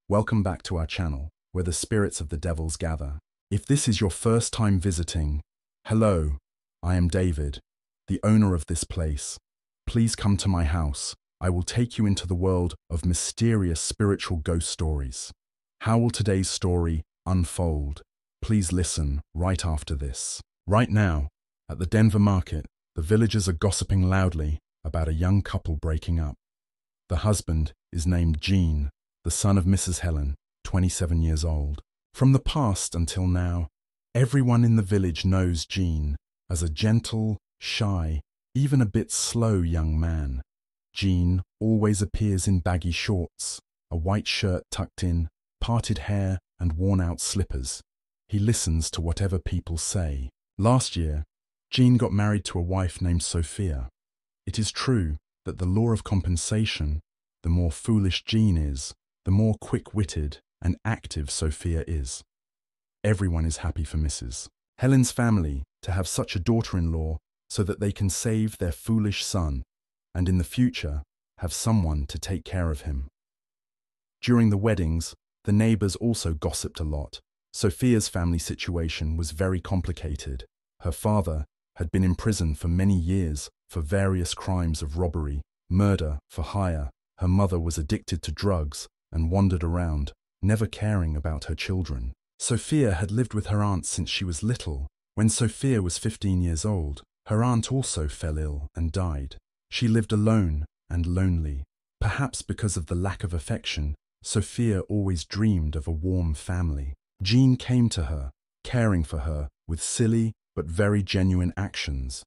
Welcome back to our channel, where the spirits of the devils gather. If this is your first time visiting, hello, I am David, the owner of this place. Please come to my house. I will take you into the world of mysterious spiritual ghost stories. How will today's story unfold? Please listen right after this. Right now, at the Denver market, the villagers are gossiping loudly about a young couple breaking up. The husband is named Gene, the son of Mrs. Helen, 27 years old. From the past until now, everyone in the village knows Gene as a gentle, shy, even a bit slow young man. Gene always appears in baggy shorts, a white shirt tucked in, parted hair and worn-out slippers. He listens to whatever people say. Last year, Gene got married to a wife named Sophia. It is true that the law of compensation, the more foolish Gene is, the more quick-witted and active Sophia is. Everyone is happy for Mrs. Helen's family to have such a daughter-in-law so that they can save their foolish son and in the future have someone to take care of him. During the weddings, the neighbors also gossiped a lot. Sophia's family situation was very complicated. Her father had been in prison for many years for various crimes of robbery, murder for hire. Her mother was addicted to drugs and wandered around, never caring about her children. Sophia had lived with her aunt since she was little. When Sophia was 15 years old, her aunt also fell ill and died. She lived alone and lonely. Perhaps because of the lack of affection, Sophia always dreamed of a warm family. Gene came to her, caring for her with silly but very genuine actions.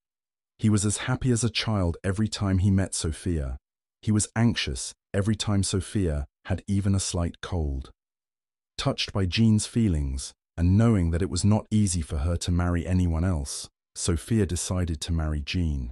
He was as happy as a child every time he met Sophia. He was anxious every time Sophia had even a slight cold. Touched by Gene's feelings and knowing that it was not easy for her to marry anyone else, Sophia decided to marry Gene.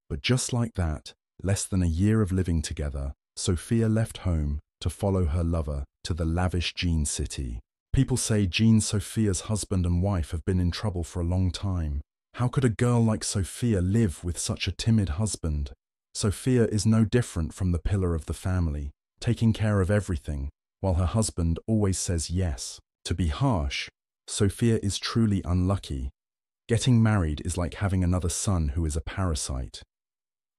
But just like that, less than a year of living together, Sophia left home to follow her lover to the lavish Gene city. People say Gene Sophia's husband and wife have been in trouble for a long time. How could a girl like Sophia live with such a timid husband? Sophia is no different from the pillar of the family, taking care of everything, while her husband always says yes. To be harsh, Sophia is truly unlucky. Getting married is like having another son who is a parasite.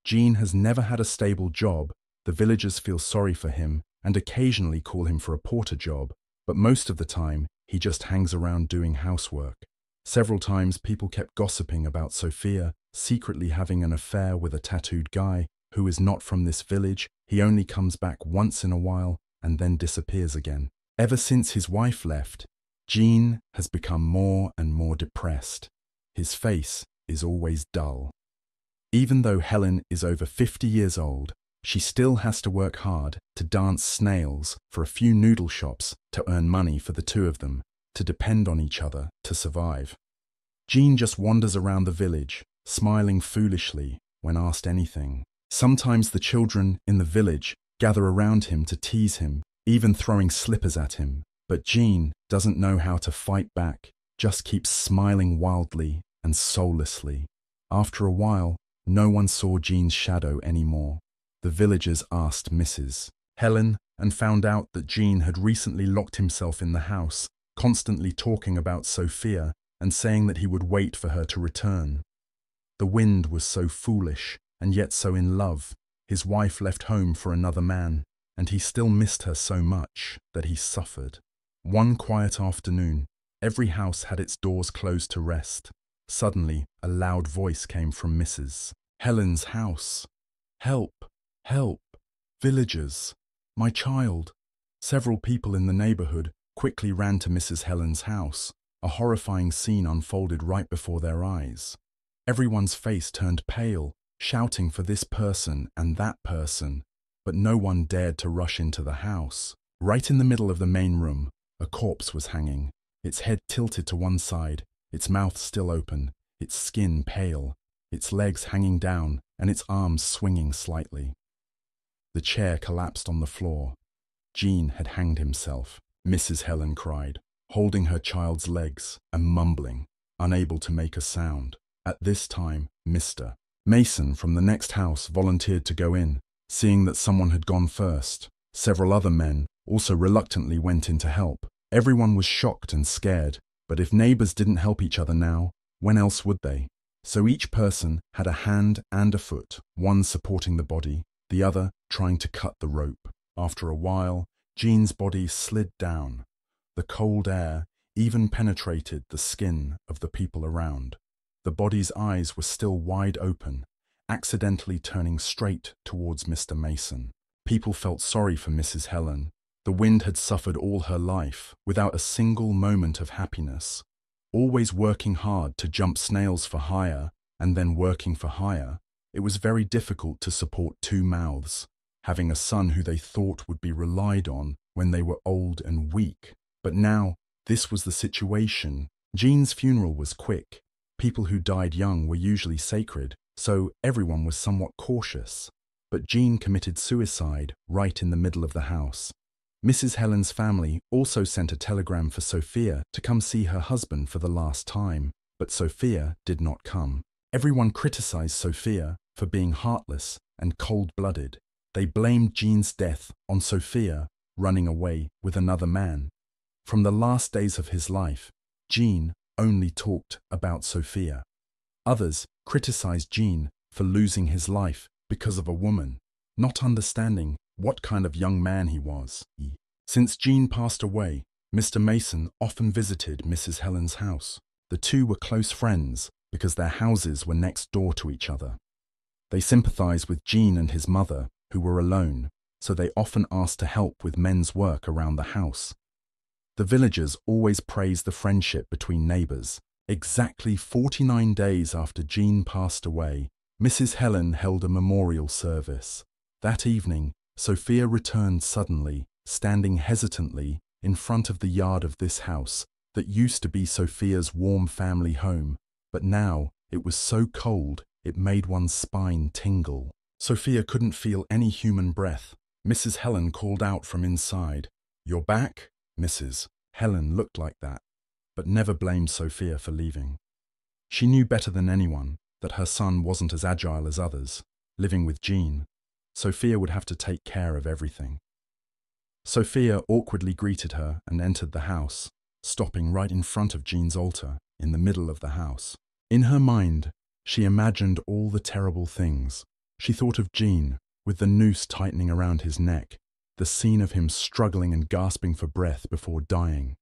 Gene has never had a stable job. The villagers feel sorry for him and occasionally call him for a porter job, but most of the time he just hangs around doing housework. Several times people kept gossiping about Sophia secretly having an affair with a tattooed guy who is not from this village. He only comes back once in a while and then disappears again. Ever since his wife left, Gene has become more and more depressed. His face is always dull. Even though Helen is over 50 years old, she still has to work hard to dance snails for a few noodle shops to earn money for the two of them, to depend on each other to survive. Gene just wanders around the village, smiling foolishly when asked anything. Sometimes the children in the village gather around him to tease him, even throwing slippers at him. But Gene doesn't know how to fight back, just keeps smiling wildly and soullessly. After a while, no one saw Gene's shadow anymore. The villagers asked Mrs. Helen and found out that Gene had recently locked himself in the house, constantly talking about Sophia and saying that he would wait for her to return. The wind was so foolish and yet so in love. His wife left home for another man, and he still missed her so much that he suffered. One quiet afternoon, every house had its doors closed to rest. Suddenly, a loud voice came from Mrs. Helen's house. "Help! Help! Villagers! My child!" Several people in the neighborhood quickly ran to Mrs. Helen's house. A horrifying scene unfolded right before their eyes. Everyone's face turned pale, shouting for this person and that person, but no one dared to rush into the house. Right in the middle of the main room, a corpse was hanging, its head tilted to one side, its mouth still open, its skin pale, its legs hanging down, and its arms swinging slightly. The chair collapsed on the floor. Gene had hanged himself, Mrs. Helen cried, holding her child's legs and mumbling, unable to make a sound. At this time, Mr. Mason from the next house volunteered to go in, seeing that someone had gone first. Several other men also reluctantly went in to help. Everyone was shocked and scared, but if neighbors didn't help each other now, when else would they? So each person had a hand and a foot, one supporting the body, the other trying to cut the rope. After a while, Jean's body slid down. The cold air even penetrated the skin of the people around. The body's eyes were still wide open, accidentally turning straight towards Mr. Mason. People felt sorry for Mrs. Helen. The wind had suffered all her life, without a single moment of happiness. Always working hard to jump snails for hire, and then working for hire, it was very difficult to support two mouths, having a son who they thought would be relied on when they were old and weak. But now, this was the situation. Jean's funeral was quick. People who died young were usually sacred, so everyone was somewhat cautious. But Jean committed suicide right in the middle of the house. Mrs. Helen's family also sent a telegram for Sophia to come see her husband for the last time, but Sophia did not come. Everyone criticized Sophia for being heartless and cold-blooded. They blamed Jean's death on Sophia running away with another man. From the last days of his life, Jean only talked about Sophia. Others criticized Jean for losing his life because of a woman, not understanding what kind of young man he was. Since Jean passed away, Mr. Mason often visited Mrs. Helen's house. The two were close friends because their houses were next door to each other. They sympathized with Jean and his mother, who were alone, so they often asked to help with men's work around the house. The villagers always praised the friendship between neighbors. Exactly 49 days after Jean passed away, Mrs. Helen held a memorial service. That evening, Sophia returned suddenly, standing hesitantly in front of the yard of this house that used to be Sophia's warm family home, but now it was so cold it made one's spine tingle. Sophia couldn't feel any human breath. Mrs. Helen called out from inside, "You're back?" Mrs. Helen looked like that, but never blamed Sophia for leaving. She knew better than anyone that her son wasn't as agile as others. Living with Jean, Sophia would have to take care of everything. Sophia awkwardly greeted her and entered the house, stopping right in front of Jean's altar, in the middle of the house. In her mind, she imagined all the terrible things. She thought of Jean, with the noose tightening around his neck, the scene of him struggling and gasping for breath before dying.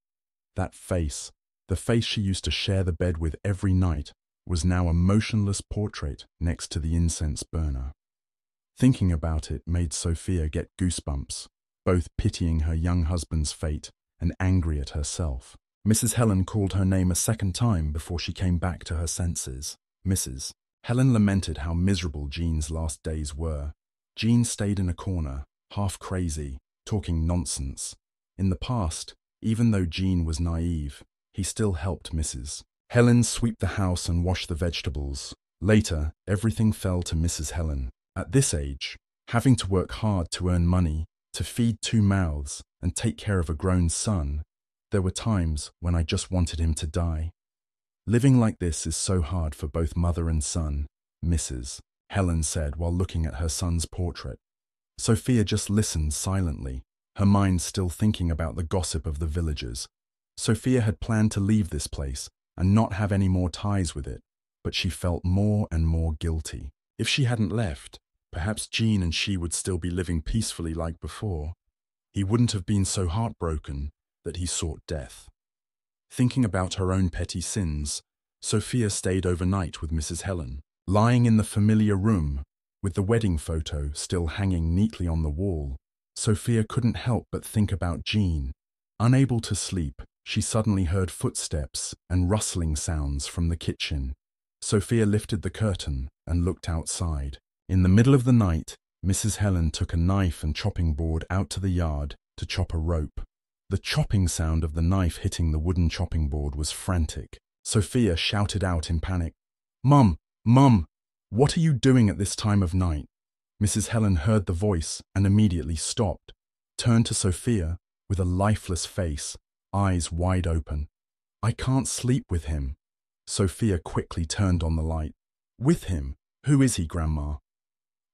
That face, the face she used to share the bed with every night, was now a motionless portrait next to the incense burner. Thinking about it made Sophia get goosebumps, both pitying her young husband's fate and angry at herself. Mrs. Helen called her name a second time before she came back to her senses. Mrs. Helen lamented how miserable Jean's last days were. Jean stayed in a corner, half crazy, talking nonsense. In the past, even though Jean was naive, he still helped Mrs. Helen sweep the house and wash the vegetables. Later, everything fell to Mrs. Helen. At this age, having to work hard to earn money, to feed two mouths, and take care of a grown son, there were times when I just wanted him to die. Living like this is so hard for both mother and son, Mrs. Helen said while looking at her son's portrait. Sophia just listened silently, her mind still thinking about the gossip of the villagers. Sophia had planned to leave this place and not have any more ties with it, but she felt more and more guilty. If she hadn't left, perhaps Jean and she would still be living peacefully like before. He wouldn't have been so heartbroken that he sought death. Thinking about her own petty sins, Sophia stayed overnight with Mrs. Helen. Lying in the familiar room, with the wedding photo still hanging neatly on the wall, Sophia couldn't help but think about Jean. Unable to sleep, she suddenly heard footsteps and rustling sounds from the kitchen. Sophia lifted the curtain and looked outside. In the middle of the night, Mrs. Helen took a knife and chopping board out to the yard to chop a rope. The chopping sound of the knife hitting the wooden chopping board was frantic. Sophia shouted out in panic, "Mum! Mum! What are you doing at this time of night?" Mrs. Helen heard the voice and immediately stopped, turned to Sophia with a lifeless face, eyes wide open. "I can't sleep with him." Sophia quickly turned on the light. "With him? Who is he, Grandma?"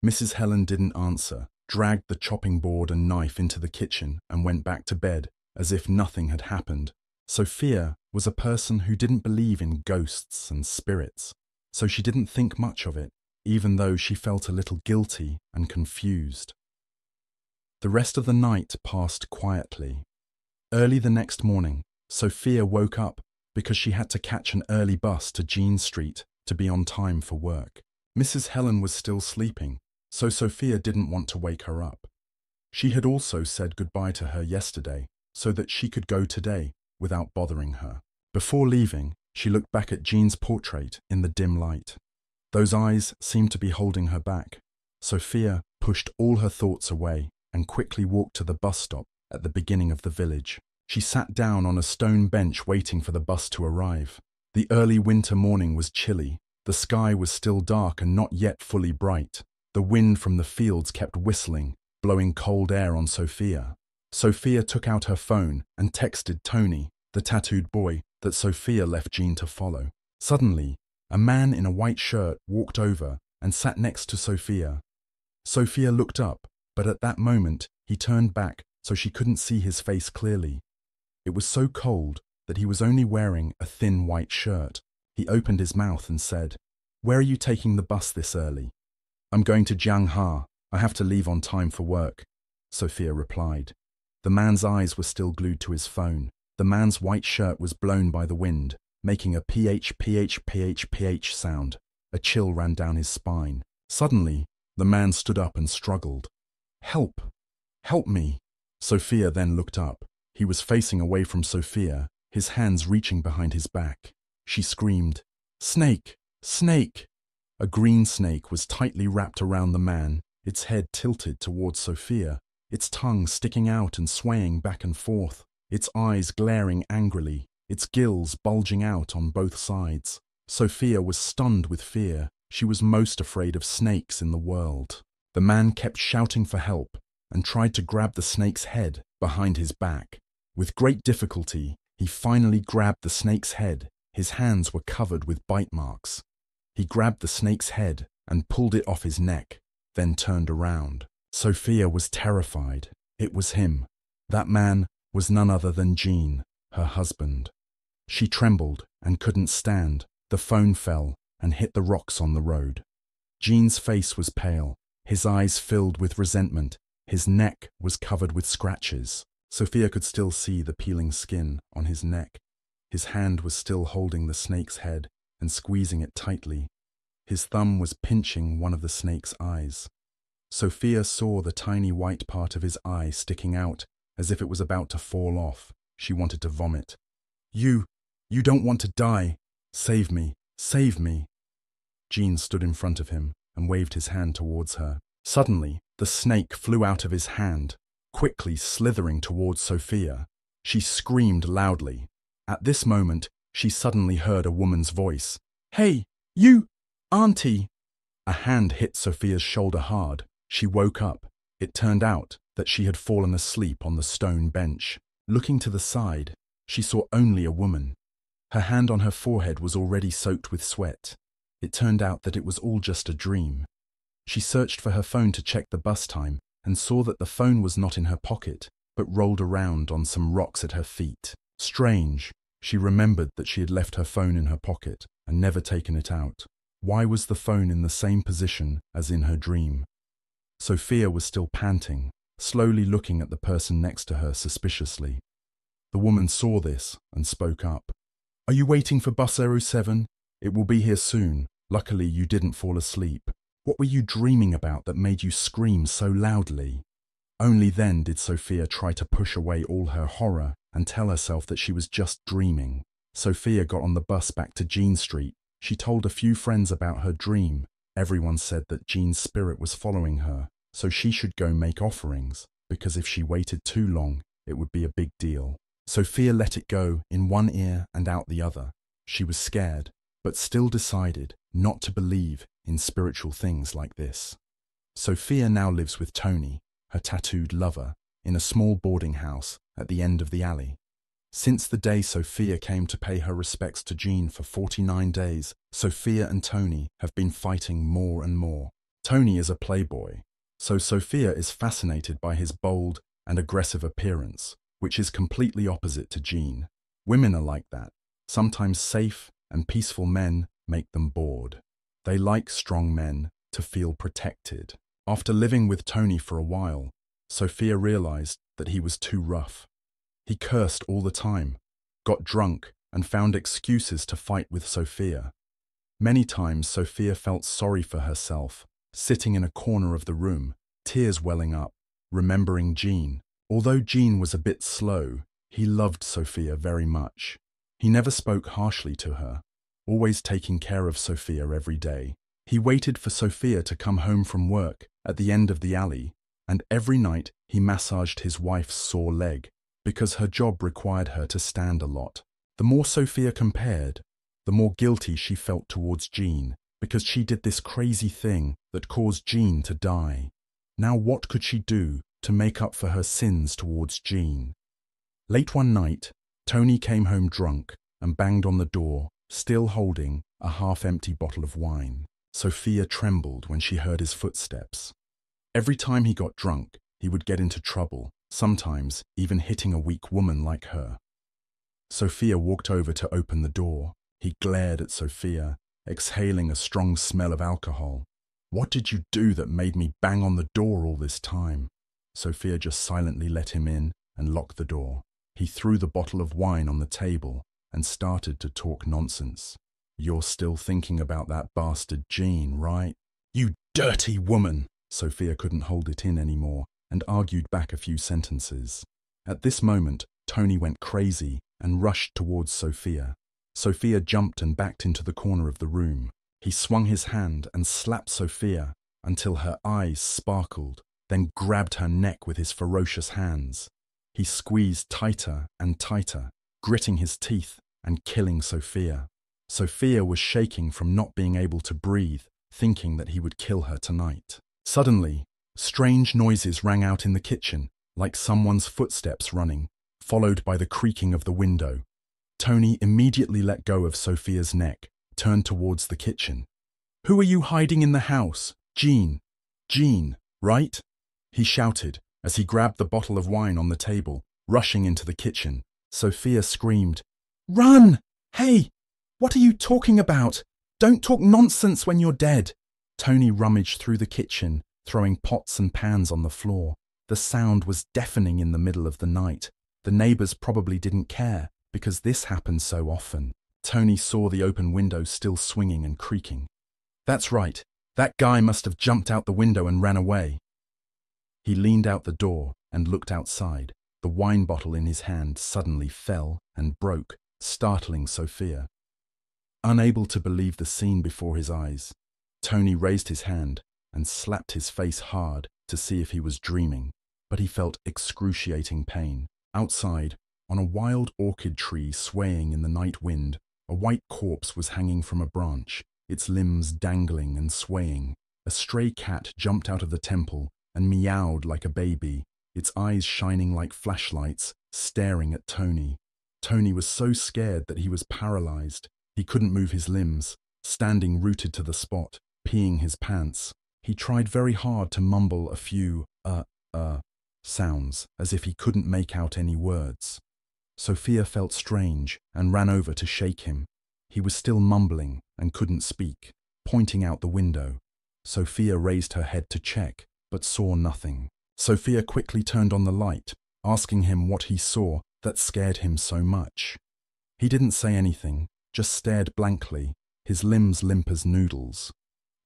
Mrs. Helen didn't answer. dragged the chopping board and knife into the kitchen, and went back to bed as if nothing had happened. Sophia was a person who didn't believe in ghosts and spirits, so she didn't think much of it, even though she felt a little guilty and confused. The rest of the night passed quietly. Early the next morning, Sophia woke up because she had to catch an early bus to Jean Street to be on time for work. Mrs. Helen was still sleeping, so Sophia didn't want to wake her up. She had also said goodbye to her yesterday so that she could go today without bothering her. Before leaving, she looked back at Jean's portrait in the dim light. Those eyes seemed to be holding her back. Sophia pushed all her thoughts away and quickly walked to the bus stop at the beginning of the village. She sat down on a stone bench waiting for the bus to arrive. The early winter morning was chilly. The sky was still dark and not yet fully bright. The wind from the fields kept whistling, blowing cold air on Sophia. Sophia took out her phone and texted Tony, the tattooed boy that Sophia left Jean to follow. Suddenly, a man in a white shirt walked over and sat next to Sophia. Sophia looked up, but at that moment he turned back so she couldn't see his face clearly. It was so cold that he was only wearing a thin white shirt. He opened his mouth and said, "Where are you taking the bus this early?" "I'm going to Jiangha. I have to leave on time for work," Sophia replied. The man's eyes were still glued to his phone. The man's white shirt was blown by the wind, making a ph sound. A chill ran down his spine. Suddenly, the man stood up and struggled. "Help! Help me!" Sophia then looked up. He was facing away from Sophia, his hands reaching behind his back. She screamed, "Snake! Snake!" A green snake was tightly wrapped around the man, its head tilted towards Sophia, its tongue sticking out and swaying back and forth, its eyes glaring angrily, its gills bulging out on both sides. Sophia was stunned with fear. She was most afraid of snakes in the world. The man kept shouting for help and tried to grab the snake's head behind his back. With great difficulty, he finally grabbed the snake's head. His hands were covered with bite marks. He grabbed the snake's head and pulled it off his neck, then turned around. Sophia was terrified. It was him. That man was none other than Jean, her husband. She trembled and couldn't stand. The phone fell and hit the rocks on the road. Jean's face was pale, his eyes filled with resentment. His neck was covered with scratches. Sophia could still see the peeling skin on his neck. His hand was still holding the snake's head and squeezing it tightly. His thumb was pinching one of the snake's eyes. Sophia saw the tiny white part of his eye sticking out as if it was about to fall off. She wanted to vomit. You don't want to die. Save me, save me." Jean stood in front of him and waved his hand towards her. Suddenly, the snake flew out of his hand, quickly slithering towards Sophia. She screamed loudly. At this moment, she suddenly heard a woman's voice. "Hey, you, Auntie!" A hand hit Sophia's shoulder hard. She woke up. It turned out that she had fallen asleep on the stone bench. Looking to the side, she saw only a woman. Her hand on her forehead was already soaked with sweat. It turned out that it was all just a dream. She searched for her phone to check the bus time and saw that the phone was not in her pocket, but rolled around on some rocks at her feet. Strange. She remembered that she had left her phone in her pocket and never taken it out. Why was the phone in the same position as in her dream? Sophia was still panting, slowly looking at the person next to her suspiciously. The woman saw this and spoke up. "Are you waiting for bus 07? It will be here soon. Luckily, you didn't fall asleep. What were you dreaming about that made you scream so loudly?" Only then did Sophia try to push away all her horror and tell herself that she was just dreaming. Sophia got on the bus back to Jean Street. She told a few friends about her dream. Everyone said that Jean's spirit was following her, so she should go make offerings, because if she waited too long, it would be a big deal. Sophia let it go in one ear and out the other. She was scared, but still decided not to believe in spiritual things like this. Sophia now lives with Tony, her tattooed lover, in a small boarding house at the end of the alley. Since the day Sophia came to pay her respects to Jean for 49 days, Sophia and Tony have been fighting more and more. Tony is a playboy, So Sophia is fascinated by his bold and aggressive appearance, which is completely opposite to Jean. Women are like that. Sometimes safe and peaceful men make them bored. They like strong men to feel protected. After living with Tony for a while, Sophia realized that he was too rough. He cursed all the time, got drunk, and found excuses to fight with Sophia. Many times Sophia felt sorry for herself, sitting in a corner of the room, tears welling up, remembering Jean. Although Jean was a bit slow, he loved Sophia very much. He never spoke harshly to her, always taking care of Sophia every day. He waited for Sophia to come home from work at the end of the alley, and every night he massaged his wife's sore leg, because her job required her to stand a lot. The more Sophia compared, the more guilty she felt towards Jean, because she did this crazy thing that caused Jean to die. Now what could she do to make up for her sins towards Jean? Late one night, Tony came home drunk and banged on the door, still holding a half-empty bottle of wine. Sophia trembled when she heard his footsteps. Every time he got drunk, he would get into trouble, sometimes even hitting a weak woman like her. Sophia walked over to open the door. He glared at Sophia, exhaling a strong smell of alcohol. "What did you do that made me bang on the door all this time?" Sophia just silently let him in and locked the door. He threw the bottle of wine on the table and started to talk nonsense. "You're still thinking about that bastard Jean, right? You dirty woman!" Sophia couldn't hold it in anymore and argued back a few sentences. At this moment, Tony went crazy and rushed towards Sophia. Sophia jumped and backed into the corner of the room. He swung his hand and slapped Sophia until her eyes sparkled, then grabbed her neck with his ferocious hands. He squeezed tighter and tighter, gritting his teeth and killing Sophia. Sophia was shaking from not being able to breathe, thinking that he would kill her tonight. Suddenly, strange noises rang out in the kitchen, like someone's footsteps running, followed by the creaking of the window. Tony immediately let go of Sophia's neck, turned towards the kitchen. "Who are you hiding in the house? Jean. Jean, right?" he shouted as he grabbed the bottle of wine on the table, rushing into the kitchen. Sophia screamed, "Run! Hey, what are you talking about? Don't talk nonsense when you're dead." Tony rummaged through the kitchen, throwing pots and pans on the floor. The sound was deafening in the middle of the night. The neighbors probably didn't care, because this happened so often. Tony saw the open window still swinging and creaking. "That's right, that guy must have jumped out the window and ran away." He leaned out the door and looked outside. The wine bottle in his hand suddenly fell and broke, startling Sophia. Unable to believe the scene before his eyes, Tony raised his hand and slapped his face hard to see if he was dreaming, but he felt excruciating pain. Outside, on a wild orchid tree swaying in the night wind, a white corpse was hanging from a branch, its limbs dangling and swaying. A stray cat jumped out of the temple and meowed like a baby, its eyes shining like flashlights, staring at Tony. Tony was so scared that he was paralyzed. He couldn't move his limbs, standing rooted to the spot, peeing his pants. He tried very hard to mumble a few sounds, as if he couldn't make out any words. Sophia felt strange and ran over to shake him. He was still mumbling and couldn't speak, pointing out the window. Sophia raised her head to check, but saw nothing. Sophia quickly turned on the light, asking him what he saw that scared him so much. He didn't say anything, just stared blankly, his limbs limp as noodles.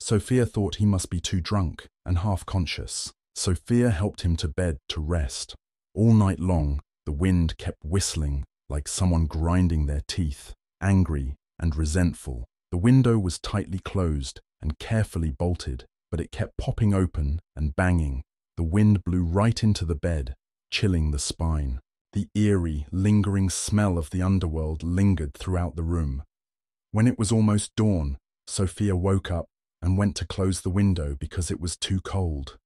Sophia thought he must be too drunk and half-conscious. Sophia helped him to bed to rest. All night long, the wind kept whistling like someone grinding their teeth, angry and resentful. The window was tightly closed and carefully bolted, but it kept popping open and banging. The wind blew right into the bed, chilling the spine. The eerie, lingering smell of the underworld lingered throughout the room. When it was almost dawn, Sophia woke up and went to close the window because it was too cold.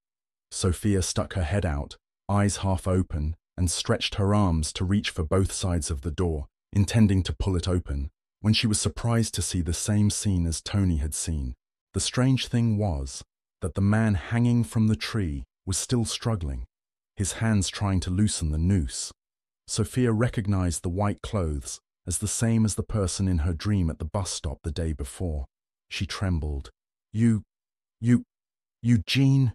Sophia stuck her head out, eyes half open, and stretched her arms to reach for both sides of the door, intending to pull it open, when she was surprised to see the same scene as Tony had seen. The strange thing was that the man hanging from the tree was still struggling, his hands trying to loosen the noose. Sophia recognized the white clothes as the same as the person in her dream at the bus stop the day before. She trembled. You, Gene?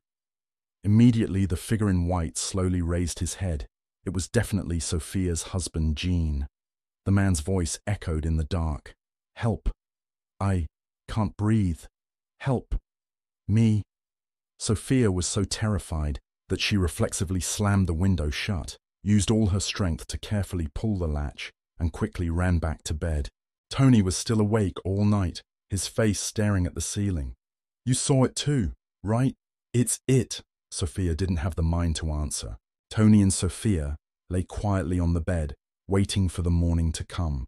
Immediately, the figure in white slowly raised his head. It was definitely Sophia's husband, Gene. The man's voice echoed in the dark. Help. I can't breathe. Help. Me. Sophia was so terrified that she reflexively slammed the window shut, used all her strength to carefully pull the latch, and quickly ran back to bed. Tony was still awake all night, his face staring at the ceiling. You saw it too, right? It's it. Sophia didn't have the mind to answer. Tony and Sophia lay quietly on the bed, waiting for the morning to come.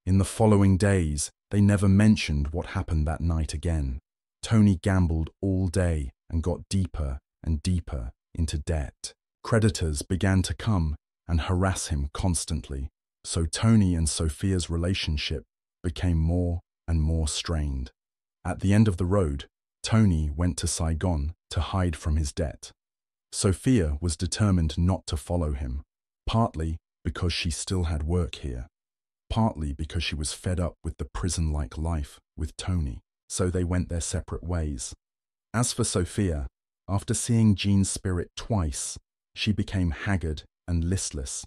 In the following days, they never mentioned what happened that night again. Tony gambled all day and got deeper and deeper into debt. Creditors began to come and harass him constantly, so Tony and Sophia's relationship became more and more strained. At the end of the road, Tony went to Saigon to hide from his debt. Sophia was determined not to follow him, partly because she still had work here, partly because she was fed up with the prison-like life with Tony, so they went their separate ways. As for Sophia, after seeing Gene's spirit twice, she became haggard and listless.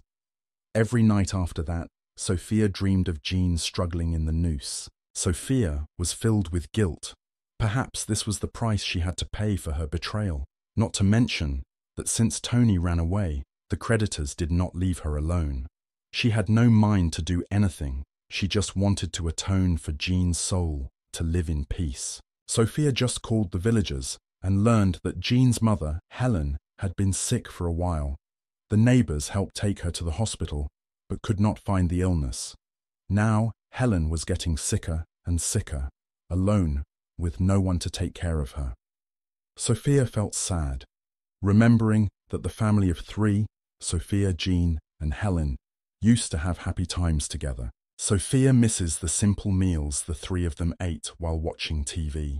Every night after that, Sophia dreamed of Gene struggling in the noose. Sophia was filled with guilt. Perhaps this was the price she had to pay for her betrayal, not to mention that since Tony ran away, the creditors did not leave her alone. She had no mind to do anything. She just wanted to atone for Gene's soul, to live in peace. Sophia just called the villagers and learned that Gene's mother, Helen, had been sick for a while. The neighbors helped take her to the hospital, but could not find the illness. Now, Helen was getting sicker and sicker, alone, with no one to take care of her. Sophia felt sad, remembering that the family of three, Sophia, Gene, and Helen, used to have happy times together. Sophia misses the simple meals the three of them ate while watching TV.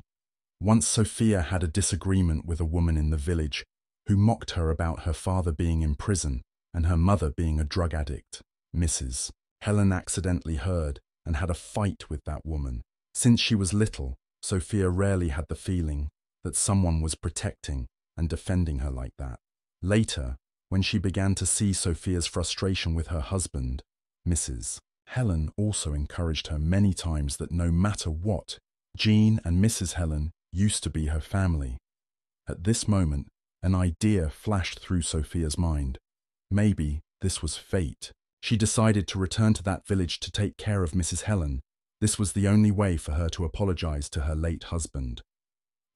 Once Sophia had a disagreement with a woman in the village who mocked her about her father being in prison and her mother being a drug addict. Mrs. Helen accidentally heard and had a fight with that woman. Since she was little, Sophia rarely had the feeling that someone was protecting and defending her like that. Later, when she began to see Sophia's frustration with her husband, Mrs. Helen also encouraged her many times that no matter what, Gene and Mrs. Helen used to be her family. At this moment, an idea flashed through Sophia's mind. Maybe this was fate. She decided to return to that village to take care of Mrs. Helen. This was the only way for her to apologize to her late husband.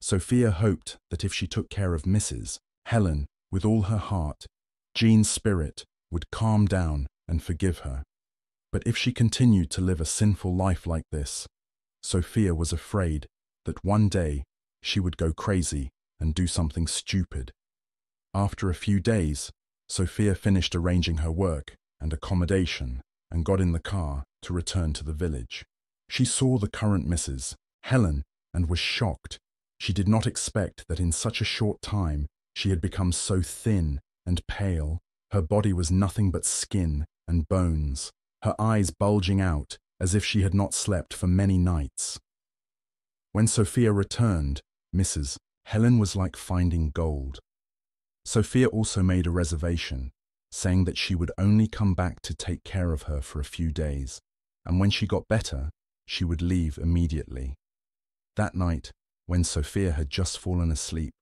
Sophia hoped that if she took care of Mrs. Helen with all her heart, Gene's spirit would calm down and forgive her. But if she continued to live a sinful life like this, Sophia was afraid that one day she would go crazy and do something stupid. After a few days, Sophia finished arranging her work and accommodation and got in the car to return to the village. She saw the current Mrs. Helen and was shocked. She did not expect that in such a short time she had become so thin and pale. Her body was nothing but skin and bones, her eyes bulging out as if she had not slept for many nights. When Sophia returned, Mrs. Helen was like finding gold. Sophia also made a reservation, saying that she would only come back to take care of her for a few days, and when she got better, she would leave immediately. That night, when Sophia had just fallen asleep,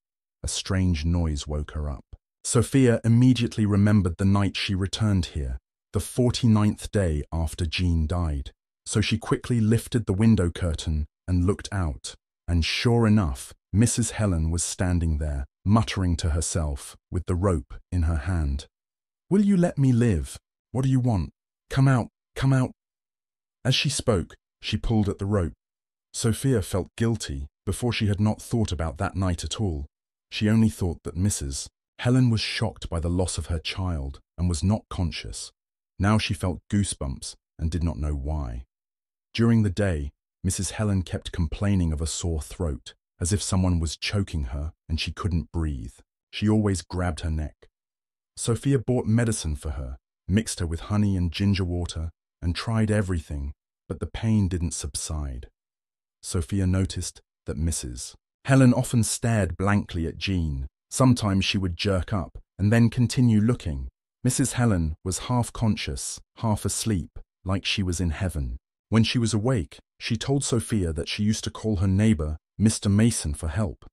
a strange noise woke her up. Sophia immediately remembered the night she returned here, the 49th day after Gene died. So she quickly lifted the window curtain and looked out, and sure enough, Mrs. Helen was standing there, muttering to herself, with the rope in her hand. "Will you let me live? What do you want? Come out, come out." As she spoke, she pulled at the rope. Sophia felt guilty. Before, she had not thought about that night at all. She only thought that Mrs. Helen was shocked by the loss of her child and was not conscious. Now she felt goosebumps and did not know why. During the day, Mrs. Helen kept complaining of a sore throat as if someone was choking her and she couldn't breathe. She always grabbed her neck. Sophia bought medicine for her, mixed her with honey and ginger water, and tried everything, but the pain didn't subside. Sophia noticed that Mrs. Helen often stared blankly at Jean. Sometimes she would jerk up and then continue looking. Mrs. Helen was half conscious, half asleep, like she was in heaven. When she was awake, she told Sophia that she used to call her neighbor Mr. Mason for help.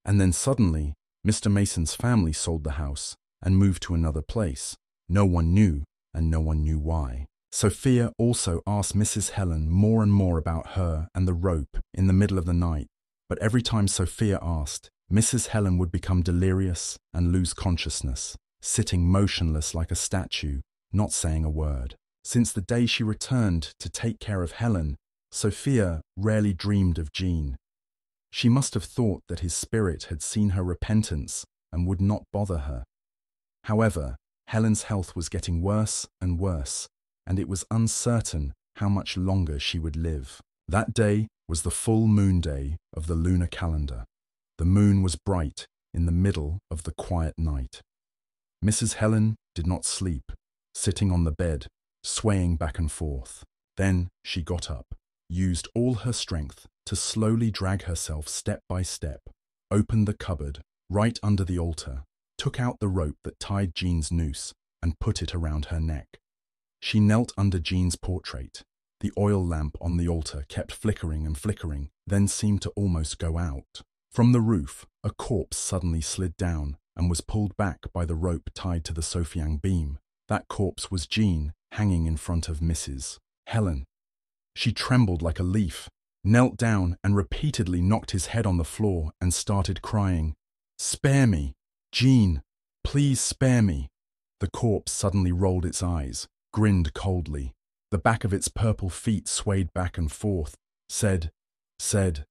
And then suddenly, Mr. Mason's family sold the house and moved to another place. No one knew, and no one knew why. Sophia also asked Mrs. Helen more and more about her and the rope in the middle of the night. But every time Sophia asked, Mrs. Helen would become delirious and lose consciousness, sitting motionless like a statue, not saying a word. Since the day she returned to take care of Helen, Sophia rarely dreamed of Jean. She must have thought that his spirit had seen her repentance and would not bother her. However, Helen's health was getting worse and worse, and it was uncertain how much longer she would live. That day was the full moon day of the lunar calendar. The moon was bright in the middle of the quiet night. Mrs. Helen did not sleep, sitting on the bed, swaying back and forth. Then she got up, used all her strength to slowly drag herself step by step, opened the cupboard right under the altar, took out the rope that tied Jean's noose, and put it around her neck. She knelt under Jean's portrait. The oil lamp on the altar kept flickering and flickering, then seemed to almost go out. From the roof, a corpse suddenly slid down and was pulled back by the rope tied to the Sofiang beam. That corpse was Jean, hanging in front of Mrs. Helen. She trembled like a leaf, knelt down and repeatedly knocked his head on the floor and started crying, "Spare me! Jean, please spare me!" The corpse suddenly rolled its eyes, grinned coldly. The back of its purple feet swayed back and forth, said, "Say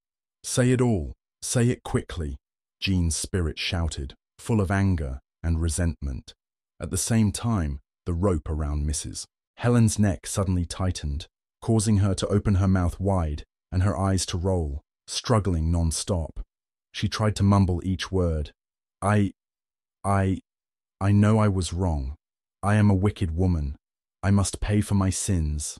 it all, say it quickly," Jean's spirit shouted, full of anger and resentment. At the same time, the rope around Mrs. Helen's neck suddenly tightened, causing her to open her mouth wide and her eyes to roll, struggling non-stop. She tried to mumble each word. I know I was wrong. I am a wicked woman. I must pay for my sins."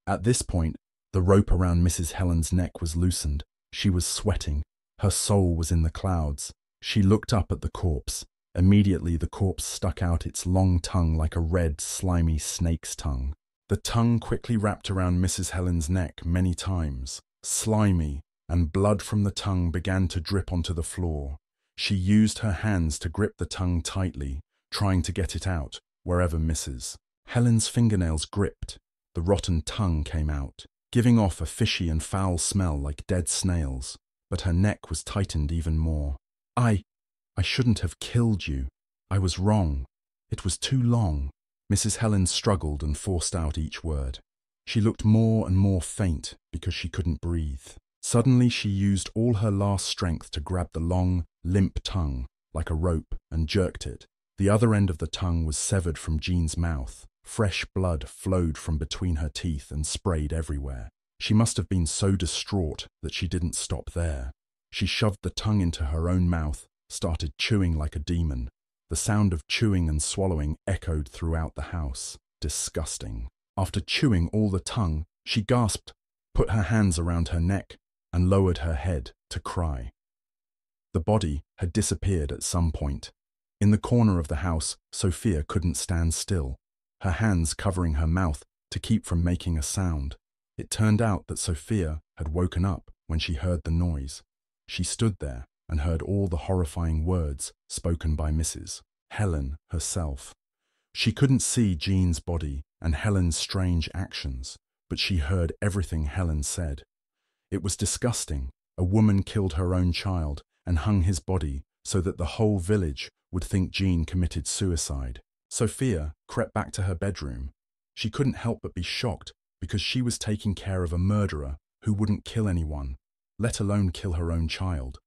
At this point, the rope around Mrs. Helen's neck was loosened. She was sweating. Her soul was in the clouds. She looked up at the corpse. Immediately, the corpse stuck out its long tongue like a red, slimy snake's tongue. The tongue quickly wrapped around Mrs. Helen's neck many times. Slimy, and blood from the tongue began to drip onto the floor. She used her hands to grip the tongue tightly, trying to get it out, wherever Mrs. Helen's fingernails gripped. The rotten tongue came out, giving off a fishy and foul smell like dead snails, but her neck was tightened even more. I shouldn't have killed you. I was wrong. It was too long." Mrs. Helen struggled and forced out each word. She looked more and more faint because she couldn't breathe. Suddenly she used all her last strength to grab the long, limp tongue, like a rope, and jerked it. The other end of the tongue was severed from Jean's mouth. Fresh blood flowed from between her teeth and sprayed everywhere. She must have been so distraught that she didn't stop there. She shoved the tongue into her own mouth, started chewing like a demon. The sound of chewing and swallowing echoed throughout the house. Disgusting. After chewing all the tongue, she gasped, put her hands around her neck, and lowered her head to cry. The body had disappeared at some point. In the corner of the house, Sophia couldn't stand still, her hands covering her mouth to keep from making a sound. It turned out that Sophia had woken up when she heard the noise. She stood there and heard all the horrifying words spoken by Mrs. Helen herself. She couldn't see Jean's body and Helen's strange actions, but she heard everything Helen said. It was disgusting. A woman killed her own child and hung his body so that the whole village would think Jean committed suicide. Sophia crept back to her bedroom. She couldn't help but be shocked because she was taking care of a murderer who wouldn't kill anyone, let alone kill her own child.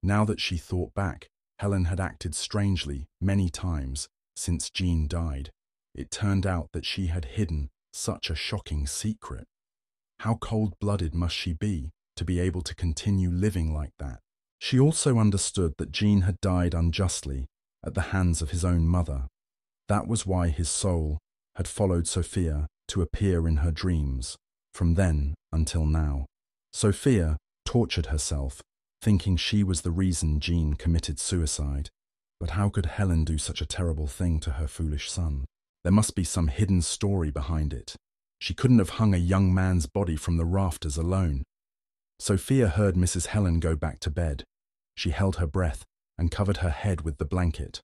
Now that she thought back, Helen had acted strangely many times since Jean died. It turned out that she had hidden such a shocking secret. How cold-blooded must she be to be able to continue living like that? She also understood that Jean had died unjustly at the hands of his own mother. That was why his soul had followed Sophia to appear in her dreams, from then until now. Sophia tortured herself, thinking she was the reason Jean committed suicide. But how could Helen do such a terrible thing to her foolish son? There must be some hidden story behind it. She couldn't have hung a young man's body from the rafters alone. Sophia heard Mrs. Helen go back to bed. She held her breath and covered her head with the blanket,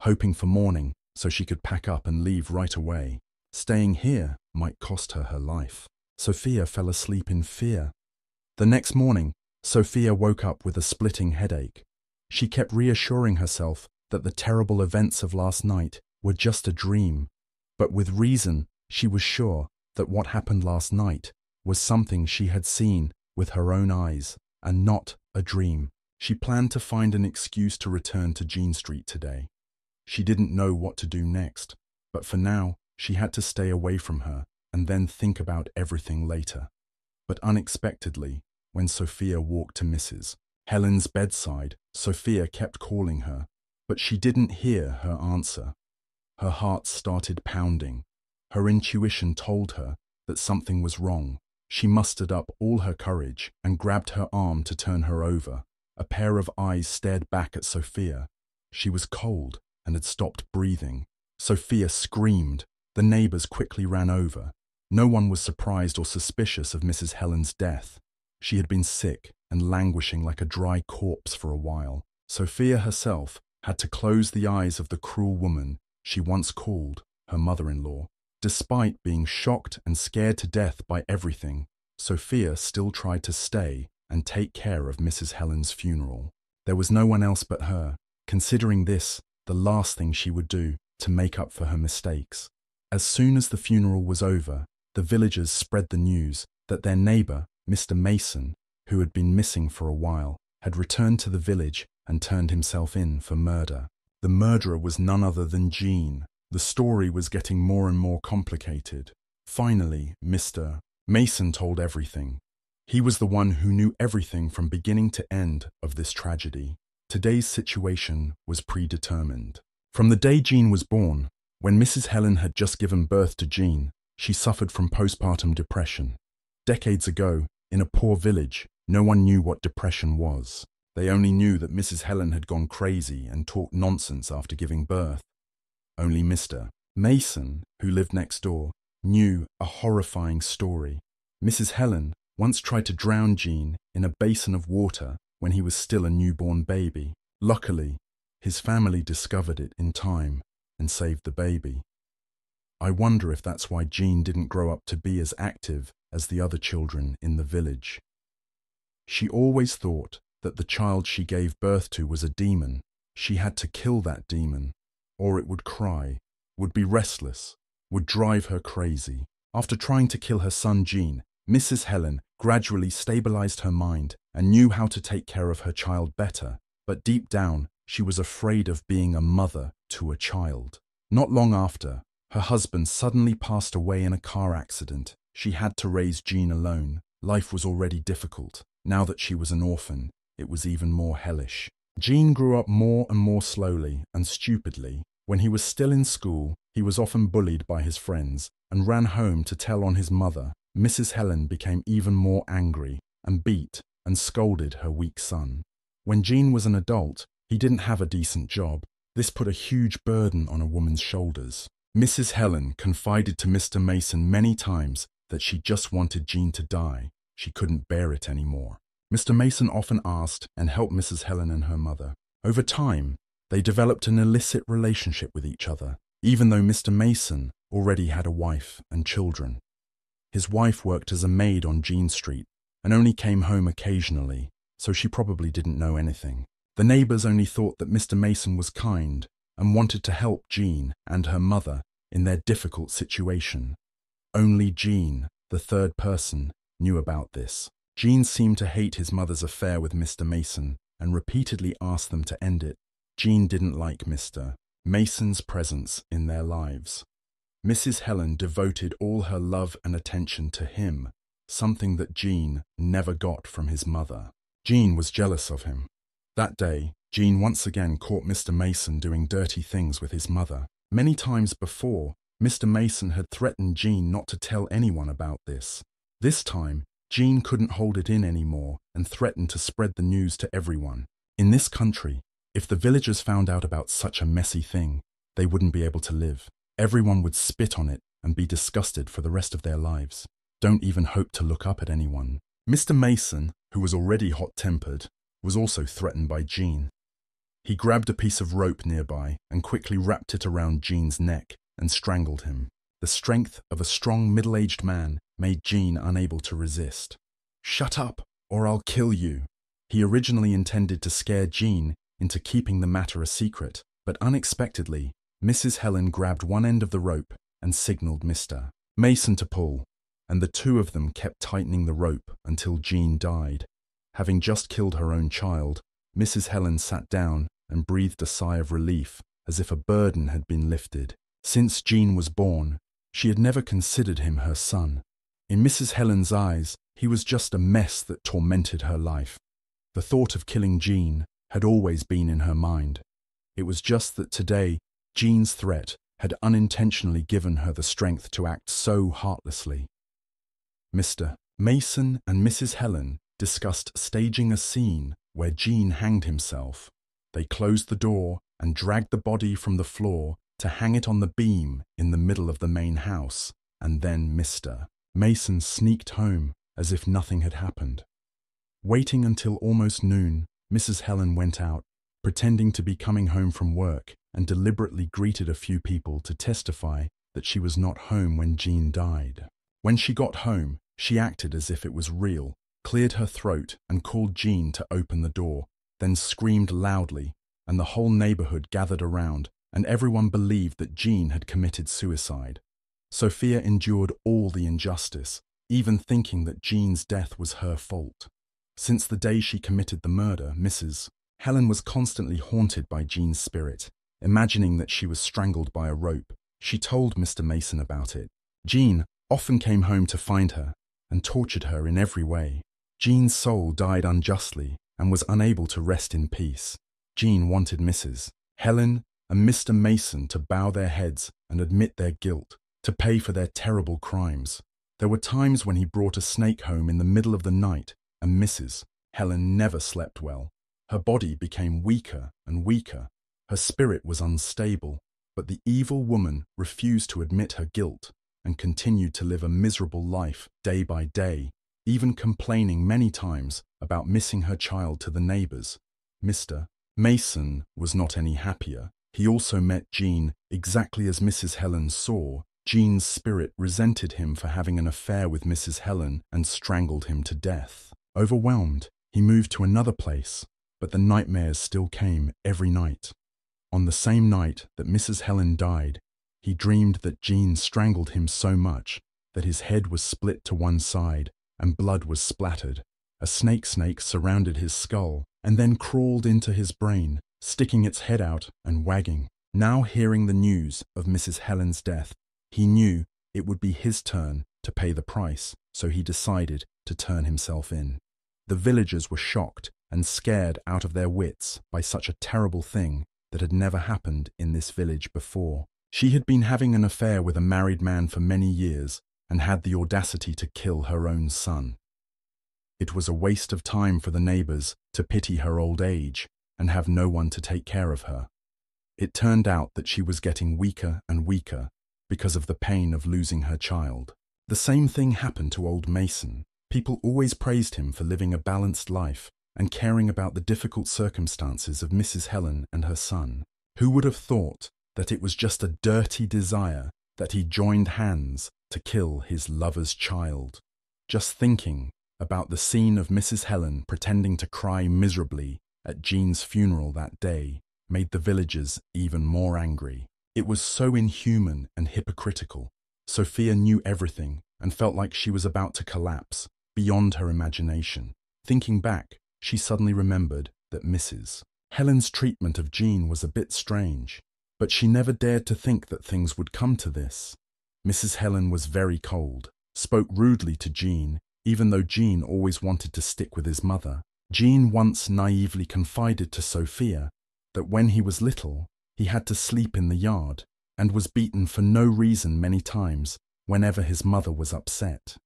hoping for morning so she could pack up and leave right away. Staying here might cost her life. Sophia fell asleep in fear. The next morning, Sophia woke up with a splitting headache. She kept reassuring herself that the terrible events of last night were just a dream, but with reason she was sure that what happened last night was something she had seen with her own eyes and not a dream. She planned to find an excuse to return to Jean Street today. She didn't know what to do next, but for now she had to stay away from her and then think about everything later. But unexpectedly, when Sophia walked to Mrs. Helen's bedside, Sophia kept calling her, but she didn't hear her answer. Her heart started pounding. Her intuition told her that something was wrong. She mustered up all her courage and grabbed her arm to turn her over. A pair of eyes stared back at Sophia. She was cold and had stopped breathing. Sophia screamed. The neighbors quickly ran over. No one was surprised or suspicious of Mrs. Helen's death. She had been sick and languishing like a dry corpse for a while. Sophia herself had to close the eyes of the cruel woman she once called her mother-in-law. Despite being shocked and scared to death by everything, Sophia still tried to stay and take care of Mrs. Helen's funeral. There was no one else but her, considering this the last thing she would do to make up for her mistakes. As soon as the funeral was over, the villagers spread the news that their neighbor, Mr. Mason, who had been missing for a while, had returned to the village and turned himself in for murder. The murderer was none other than Jean. The story was getting more and more complicated. Finally, Mr. Mason told everything. He was the one who knew everything from beginning to end of this tragedy. Today's situation was predetermined. From the day Jean was born, when Mrs. Helen had just given birth to Jean, she suffered from postpartum depression. Decades ago, in a poor village, no one knew what depression was. They only knew that Mrs. Helen had gone crazy and talked nonsense after giving birth. Only Mr. Mason, who lived next door, knew a horrifying story. Mrs. Helen once tried to drown Jean in a basin of water when he was still a newborn baby. Luckily, his family discovered it in time and saved the baby. I wonder if that's why Jean didn't grow up to be as active as the other children in the village. She always thought that the child she gave birth to was a demon. She had to kill that demon, or it would cry, would be restless, would drive her crazy. After trying to kill her son Jean, Mrs. Helen gradually stabilized her mind and knew how to take care of her child better, but deep down she was afraid of being a mother to a child. Not long after, her husband suddenly passed away in a car accident. She had to raise Jean alone. Life was already difficult. Now that she was an orphan, it was even more hellish. Jean grew up more and more slowly and stupidly. When he was still in school, he was often bullied by his friends and ran home to tell on his mother. Mrs. Helen became even more angry and beat and scolded her weak son. When Jean was an adult, he didn't have a decent job. This put a huge burden on a woman's shoulders. Mrs. Helen confided to Mr. Mason many times that she just wanted Jean to die. She couldn't bear it anymore. Mr. Mason often asked and helped Mrs. Helen and her mother. Over time, they developed an illicit relationship with each other, even though Mr. Mason already had a wife and children. His wife worked as a maid on Jean Street and only came home occasionally, so she probably didn't know anything. The neighbors only thought that Mr. Mason was kind and wanted to help Jean and her mother in their difficult situation. Only Jean, the third person, knew about this. Jean seemed to hate his mother's affair with Mr. Mason and repeatedly asked them to end it. Jean didn't like Mr. Mason's presence in their lives. Mrs. Helen devoted all her love and attention to him, something that Jean never got from his mother. Jean was jealous of him. That day, Jean once again caught Mr. Mason doing dirty things with his mother. Many times before, Mr. Mason had threatened Jean not to tell anyone about this. This time, Jean couldn't hold it in anymore and threatened to spread the news to everyone. In this country, if the villagers found out about such a messy thing, they wouldn't be able to live. Everyone would spit on it and be disgusted for the rest of their lives. Don't even hope to look up at anyone. Mr. Mason, who was already hot-tempered, was also threatened by Jean. He grabbed a piece of rope nearby and quickly wrapped it around Jean's neck and strangled him. The strength of a strong middle-aged man made Jean unable to resist. "Shut up, or I'll kill you." He originally intended to scare Jean into keeping the matter a secret, but unexpectedly, Mrs. Helen grabbed one end of the rope and signaled Mr. Mason to pull, and the two of them kept tightening the rope until Jean died. Having just killed her own child, Mrs. Helen sat down and breathed a sigh of relief, as if a burden had been lifted. Since Jean was born, she had never considered him her son. In Mrs. Helen's eyes, he was just a mess that tormented her life. The thought of killing Jean had always been in her mind. It was just that today, Jean's threat had unintentionally given her the strength to act so heartlessly. Mr. Mason and Mrs. Helen discussed staging a scene where Jean hanged himself. They closed the door and dragged the body from the floor to hang it on the beam in the middle of the main house, and then Mr. Mason sneaked home as if nothing had happened. Waiting until almost noon, Mrs. Helen went out, pretending to be coming home from work, and deliberately greeted a few people to testify that she was not home when Jean died. When she got home, she acted as if it was real, cleared her throat and called Jean to open the door, then screamed loudly, and the whole neighborhood gathered around, and everyone believed that Jean had committed suicide. Sophia endured all the injustice, even thinking that Jean's death was her fault. Since the day she committed the murder, Mrs. Helen was constantly haunted by Jean's spirit, imagining that she was strangled by a rope. She told Mr. Mason about it. Jean often came home to find her and tortured her in every way. Jean's soul died unjustly and was unable to rest in peace. Jean wanted Mrs. Helen and Mr. Mason to bow their heads and admit their guilt, to pay for their terrible crimes. There were times when he brought a snake home in the middle of the night, and Mrs. Helen never slept well. Her body became weaker and weaker. Her spirit was unstable, but the evil woman refused to admit her guilt and continued to live a miserable life day by day, even complaining many times about missing her child to the neighbors. Mr. Mason was not any happier. He also met Jean exactly as Mrs. Helen saw. Jean's spirit resented him for having an affair with Mrs. Helen and strangled him to death. Overwhelmed, he moved to another place, but the nightmares still came every night. On the same night that Mrs. Helen died, he dreamed that Jean strangled him so much that his head was split to one side and blood was splattered. A snake surrounded his skull and then crawled into his brain, sticking its head out and wagging. Now hearing the news of Mrs. Helen's death, he knew it would be his turn to pay the price, so he decided to turn himself in. The villagers were shocked and scared out of their wits by such a terrible thing that had never happened in this village before. She had been having an affair with a married man for many years and had the audacity to kill her own son. It was a waste of time for the neighbors to pity her old age and have no one to take care of her. It turned out that she was getting weaker and weaker because of the pain of losing her child. The same thing happened to old Mason. People always praised him for living a balanced life and caring about the difficult circumstances of Mrs. Helen and her son. Who would have thought that it was just a dirty desire that he joined hands to kill his lover's child? Just thinking about the scene of Mrs. Helen pretending to cry miserably at Jean's funeral that day made the villagers even more angry. It was so inhuman and hypocritical. Sophia knew everything and felt like she was about to collapse, beyond her imagination. Thinking back, she suddenly remembered that Mrs. Helen's treatment of Jean was a bit strange, but she never dared to think that things would come to this. Mrs. Helen was very cold, spoke rudely to Jean, even though Jean always wanted to stick with his mother. Jean once naively confided to Sophia that when he was little, he had to sleep in the yard and was beaten for no reason many times whenever his mother was upset.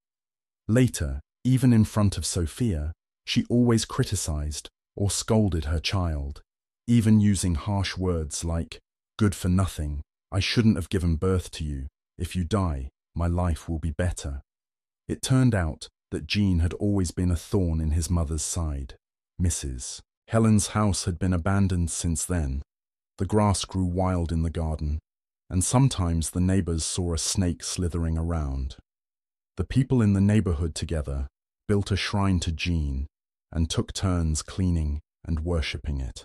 Later, even in front of Sophia, she always criticized or scolded her child, even using harsh words like, "Good for nothing, I shouldn't have given birth to you. If you die, my life will be better." It turned out that Jean had always been a thorn in his mother's side. Mrs. Helen's house had been abandoned since then. The grass grew wild in the garden, and sometimes the neighbors saw a snake slithering around. The people in the neighborhood together built a shrine to Jean and took turns cleaning and worshipping it.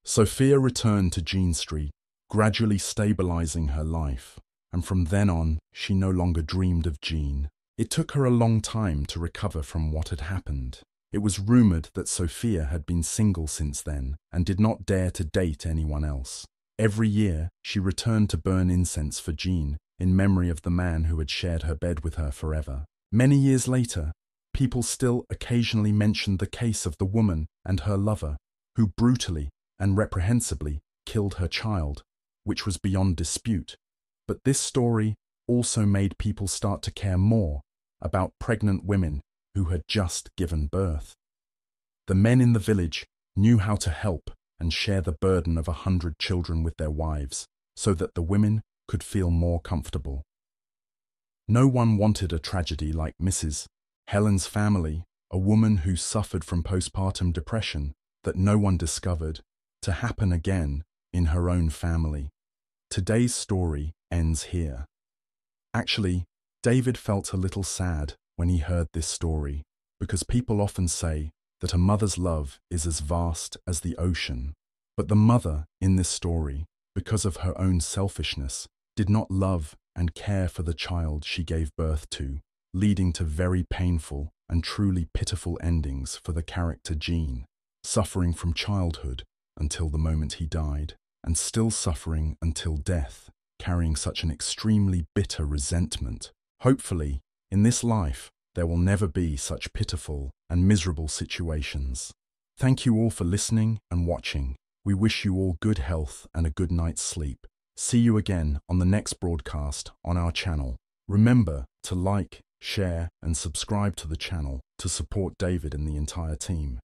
Sophia returned to Jean Street, gradually stabilizing her life, and from then on, she no longer dreamed of Jean. It took her a long time to recover from what had happened. It was rumored that Sophia had been single since then and did not dare to date anyone else. Every year, she returned to burn incense for Jean in memory of the man who had shared her bed with her forever. Many years later, people still occasionally mentioned the case of the woman and her lover who brutally and reprehensibly killed her child, which was beyond dispute. But this story also made people start to care more about pregnant women who had just given birth. The men in the village knew how to help and share the burden of 100 children with their wives so that the women could feel more comfortable. No one wanted a tragedy like Mrs. Helen's family, a woman who suffered from postpartum depression that no one discovered, to happen again in her own family. Today's story ends here. Actually, David felt a little sad when he heard this story, because people often say that a mother's love is as vast as the ocean. But the mother in this story, because of her own selfishness, did not love and care for the child she gave birth to, leading to very painful and truly pitiful endings for the character Jean, suffering from childhood until the moment he died, and still suffering until death, carrying such an extremely bitter resentment. Hopefully, in this life, there will never be such pitiful and miserable situations. Thank you all for listening and watching. We wish you all good health and a good night's sleep. See you again on the next broadcast on our channel. Remember to like, share, and subscribe to the channel to support David and the entire team.